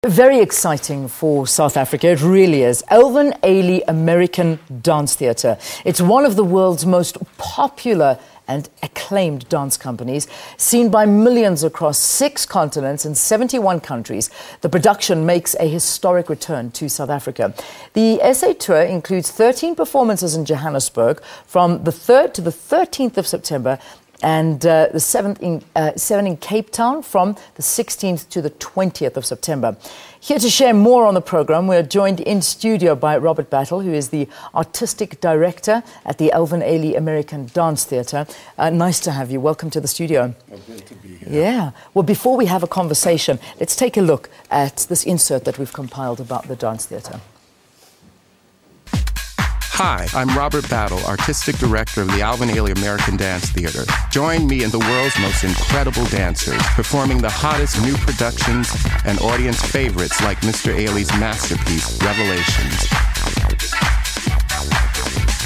Very exciting for South Africa, it really is. Alvin Ailey American Dance Theatre. It's one of the world's most popular and acclaimed dance companies, seen by millions across 6 continents and 71 countries. The production makes a historic return to South Africa. The SA tour includes 13 performances in Johannesburg from the 3rd to the 13th of September, and the 7 in Cape Town from the 16th to the 20th of September. Here to share more on the program, we're joined in studio by Robert Battle, who is the artistic director at the Alvin Ailey American Dance Theatre. Nice to have you. Welcome to the studio. Well, good to be here. Yeah. Well, before we have a conversation, let's take a look at this insert that we've compiled about the dance theatre. Hi, I'm Robert Battle, Artistic Director of the Alvin Ailey American Dance Theatre. Join me and the world's most incredible dancers, performing the hottest new productions and audience favorites like Mr. Ailey's masterpiece, Revelations.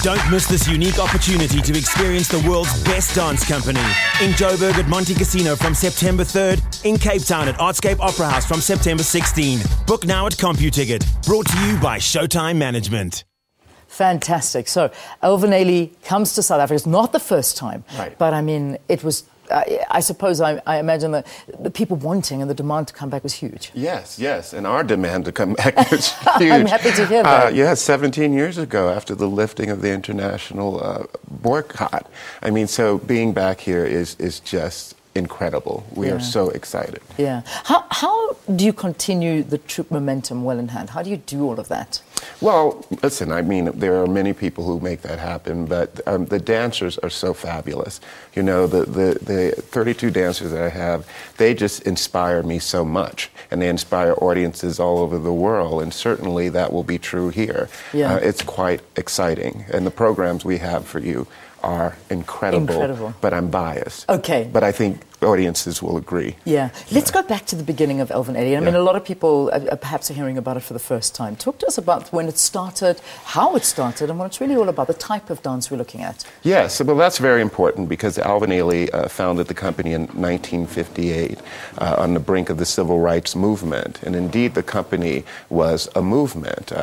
Don't miss this unique opportunity to experience the world's best dance company. In Joburg at Monte Casino from September 3rd, in Cape Town at Artscape Opera House from September 16. Book now at CompuTicket. Brought to you by Showtime Management. Fantastic. So, Alvin Ailey comes to South Africa. It's not the first time, right. But I mean, it was, I suppose, I imagine that the people wanting and the demand to come back was huge. Yes, and our demand to come back was huge. I'm happy to hear that. Yeah, 17 years ago, after the lifting of the international boycott. I mean, so being back here is just incredible. We are so excited. Yeah. How do you continue the troop momentum well in hand? How do you do all of that? Well, listen, I mean, there are many people who make that happen, but the dancers are so fabulous. You know, the 32 dancers that I have, they just inspire me so much, and they inspire audiences all over the world, and certainly that will be true here. Yeah. It's quite exciting, and the programs we have for you are incredible. But I'm biased. Okay. But I think audiences will agree. Yeah. Let's go back to the beginning of Alvin Ailey. I mean, a lot of people perhaps are hearing about it for the first time. Talk to us about when it started, how it started, and what it's really all about, the type of dance we're looking at. Yes, well, that's very important because Alvin Ailey founded the company in 1958 on the brink of the civil rights movement. And indeed, the company was a movement.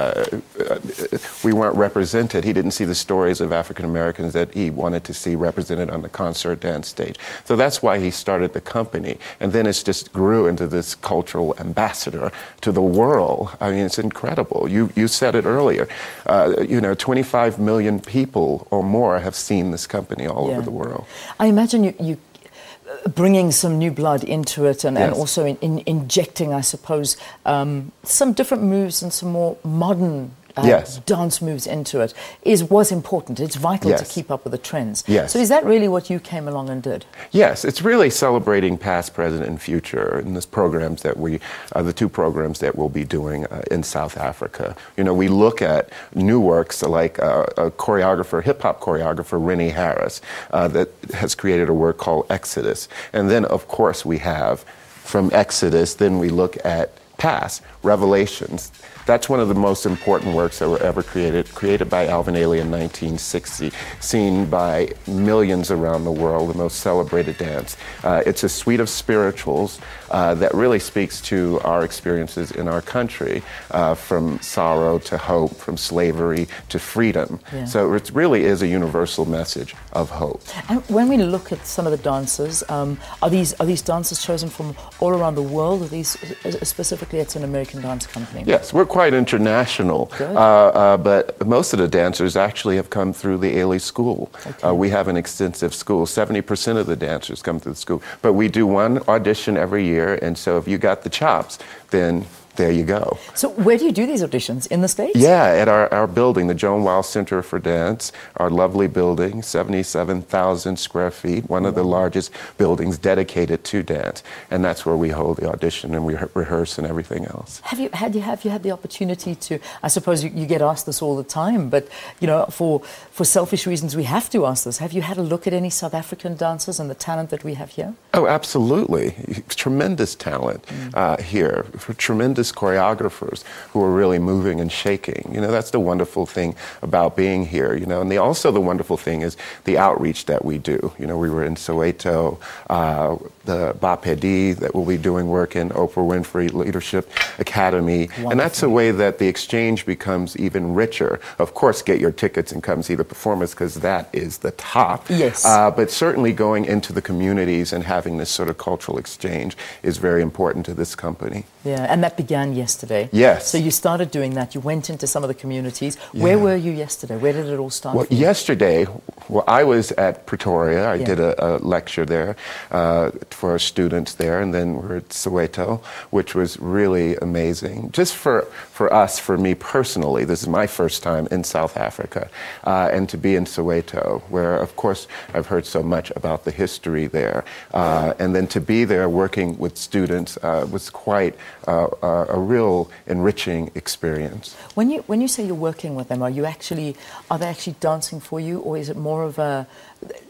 We weren't represented. He didn't see the stories of African Americans that he wanted to see represented on the concert dance stage. So that's why he started the company, and then it just grew into this cultural ambassador to the world. I mean, it's incredible. You said it earlier. You know, 25 million people or more have seen this company all over the world. I imagine you bringing some new blood into it, and also injecting, I suppose, some different moves and some more modern dance moves into it was important. It's vital to keep up with the trends. Yes. So is that really what you came along and did? Yes, it's really celebrating past, present, and future in these programs that the 2 programs that we'll be doing in South Africa. You know, we look at new works like a choreographer, hip-hop choreographer, Rennie Harris, that has created a work called Exodus. And then, of course, we have from Exodus, then we look at past, Revelations. That's one of the most important works that were ever created by Alvin Ailey in 1960, seen by millions around the world, the most celebrated dance. It's a suite of spirituals that really speaks to our experiences in our country, from sorrow to hope, from slavery to freedom. Yeah. So it really is a universal message of hope. And when we look at some of the dancers, are these dancers chosen from all around the world? Are these specifically, it's an American dance company? Yes, we're quite international, but most of the dancers actually have come through the Ailey School. Okay. We have an extensive school. 70% of the dancers come through the school, but we do one audition every year, and so if you got the chops, then there you go. So where do you do these auditions? In the States? Yeah, at our building, the Joan Wiles Center for Dance, our lovely building, 77,000 square feet, one of the largest buildings dedicated to dance. And that's where we hold the audition and we rehearse and everything else. Have you had the opportunity to, I suppose you get asked this all the time, but you know, for selfish reasons we have to ask this. Have you had a look at any South African dancers and the talent that we have here? Oh, absolutely. Tremendous talent here, for tremendous artists, choreographers who are really moving and shaking. You know, that's the wonderful thing about being here, you know. And also the wonderful thing is the outreach that we do. You know, we were in Soweto, the Bapedi that will be doing work in Oprah Winfrey Leadership Academy. Wonderful. And that's a way that the exchange becomes even richer. Of course, get your tickets and come see the performance, because that is the top. Yes. But certainly going into the communities and having this sort of cultural exchange is very important to this company. Yeah, and that began yesterday. Yes. So you started doing that. You went into some of the communities. Yeah. Where were you yesterday? Where did it all start? Well, yesterday, I was at Pretoria. I did a lecture there for students there, and then we're at Soweto, which was really amazing. Just for us, for me personally, this is my first time in South Africa, and to be in Soweto, where, of course, I've heard so much about the history there, and then to be there working with students was quite a real enriching experience. When you say you're working with them, are they actually dancing for you, or is it more of a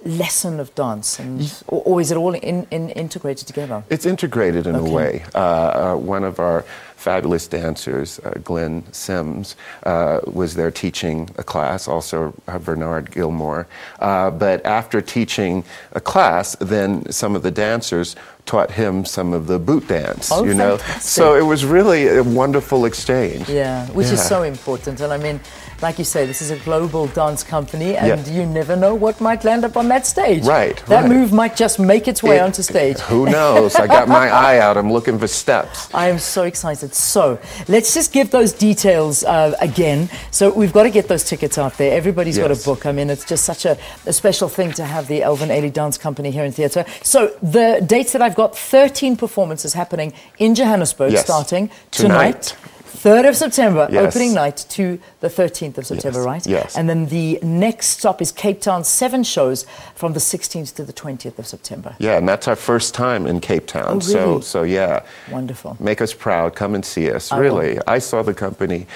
lesson of dance, or is it all integrated together? It's integrated in a way. One of our fabulous dancers, Glenn Sims, was there teaching a class, also Bernard Gilmore. But after teaching a class, then some of the dancers taught him some of the boot dance, you know. Fantastic. So it was really a wonderful exchange. Yeah, which is so important. And I mean, like you say, this is a global dance company, and you never know what might land up on that stage. Right. That move might just make its way onto stage. Who knows? I got my eye out. I'm looking for steps. I am so excited. So let's just give those details again. So we've got to get those tickets out there. Everybody's got to book. I mean, it's just such a special thing to have the Alvin Ailey Dance Company here in theatre. So the dates that I've got, 13 performances happening in Johannesburg, starting tonight. 3rd of September, opening night, to the 13th of September, right? Yes. And then the next stop is Cape Town, 7 shows from the 16th to the 20th of September. Yeah, and that's our first time in Cape Town. Oh, really? So yeah. Wonderful. Make us proud. Come and see us. Really. I saw the company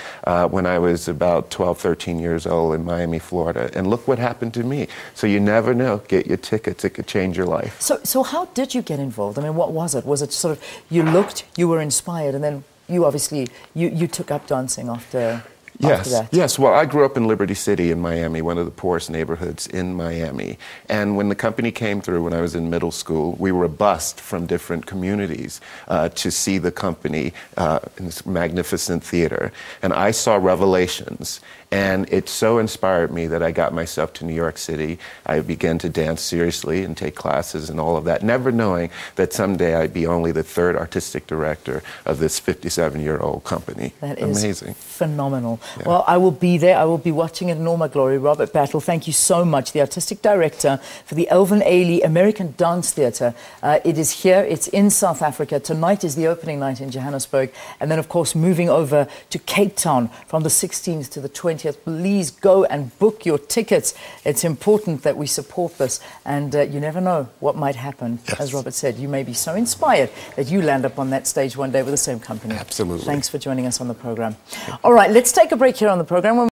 when I was about 12, 13 years old in Miami, Florida. And look what happened to me. So you never know. Get your tickets. It could change your life. So how did you get involved? I mean, what was it? Was it sort of, you looked, you were inspired, and then you obviously, you took up dancing after that? Yes. Well, I grew up in Liberty City in Miami, one of the poorest neighborhoods in Miami. And when the company came through, when I was in middle school, we were bused from different communities to see the company in this magnificent theater. And I saw Revelations. And it so inspired me that I got myself to New York City. I began to dance seriously and take classes and all of that, never knowing that someday I'd be only the 3rd artistic director of this 57-year-old company. That is amazing. Phenomenal. Yeah. Well, I will be there. I will be watching it in all my glory. Robert Battle, thank you so much, the artistic director for the Alvin Ailey American Dance Theatre. It is here. It's in South Africa. Tonight is the opening night in Johannesburg. And then, of course, moving over to Cape Town from the 16th to the 20th. Please go and book your tickets. It's important that we support this, and you never know what might happen. Yes. As Robert said, you may be so inspired that you land up on that stage one day with the same company. Absolutely. Thanks for joining us on the program. All right, let's take a break here on the program.